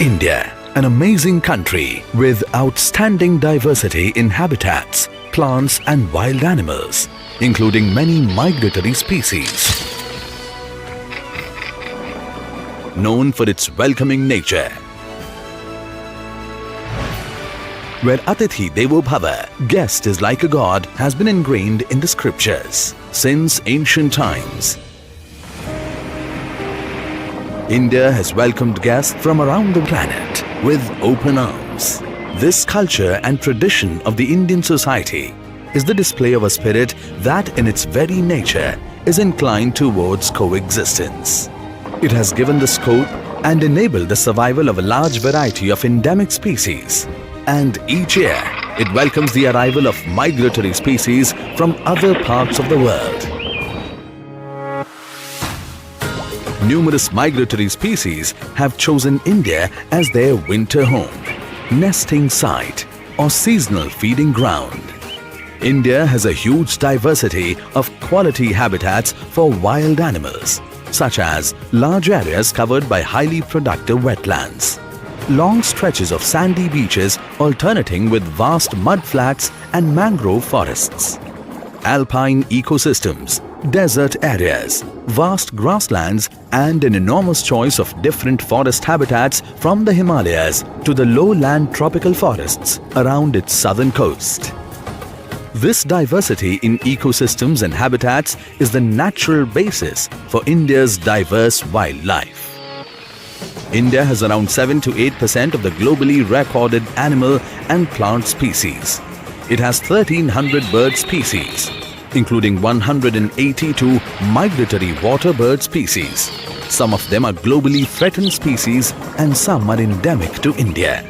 India, an amazing country with outstanding diversity in habitats, plants and wild animals, including many migratory species. Known for its welcoming nature, where Atithi Devo Bhava, guest is like a god, has been ingrained in the scriptures since ancient times. India has welcomed guests from around the planet with open arms. This culture and tradition of the Indian society is the display of a spirit that in its very nature is inclined towards coexistence. It has given the scope and enabled the survival of a large variety of endemic species. And each year, it welcomes the arrival of migratory species from other parts of the world. Numerous migratory species have chosen India as their winter home, nesting site, or seasonal feeding ground. India has a huge diversity of quality habitats for wild animals, such as large areas covered by highly productive wetlands, long stretches of sandy beaches alternating with vast mudflats and mangrove forests, alpine ecosystems, desert areas, vast grasslands and an enormous choice of different forest habitats from the Himalayas to the lowland tropical forests around its southern coast. This diversity in ecosystems and habitats is the natural basis for India's diverse wildlife. India has around 7 to 8% of the globally recorded animal and plant species. It has 1,300 bird species, including 182 migratory water bird species. Some of them are globally threatened species and some are endemic to India.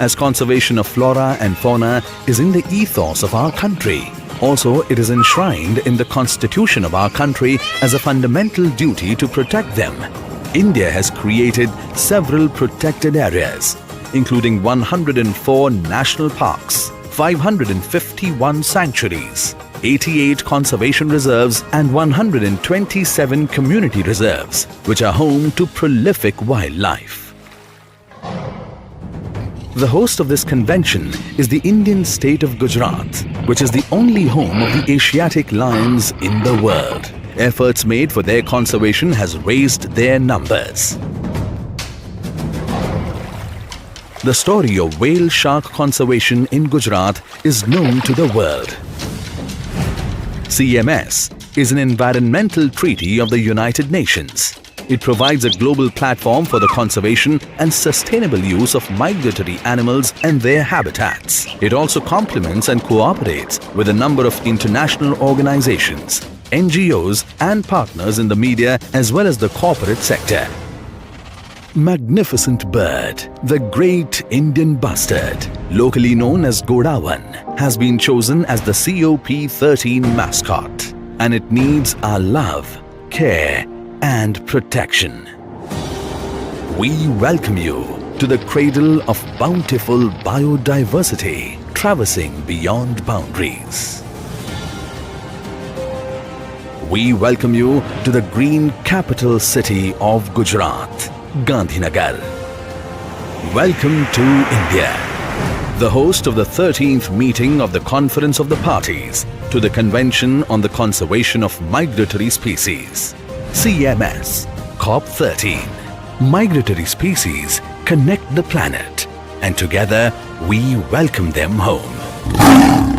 As conservation of flora and fauna is in the ethos of our country, also it is enshrined in the constitution of our country as a fundamental duty to protect them. India has created several protected areas, including 104 national parks, 551 sanctuaries, 88 conservation reserves and 127 community reserves, which are home to prolific wildlife. The host of this convention is the Indian state of Gujarat, which is the only home of the Asiatic lions in the world. Efforts made for their conservation has raised their numbers. The story of whale shark conservation in Gujarat is known to the world. CMS is an environmental treaty of the United Nations. It provides a global platform for the conservation and sustainable use of migratory animals and their habitats. It also complements and cooperates with a number of international organizations, NGOs and partners in the media as well as the corporate sector. Magnificent bird, the great Indian bustard, locally known as Godawan, has been chosen as the COP13 mascot, and it needs our love, care and protection. We welcome you to the cradle of bountiful biodiversity, traversing beyond boundaries. We welcome you to the green capital city of Gujarat, Gandhinagar. Welcome to India, the host of the 13th meeting of the Conference of the Parties to the Convention on the Conservation of Migratory Species, CMS, COP13. Migratory species connect the planet, and together we welcome them home.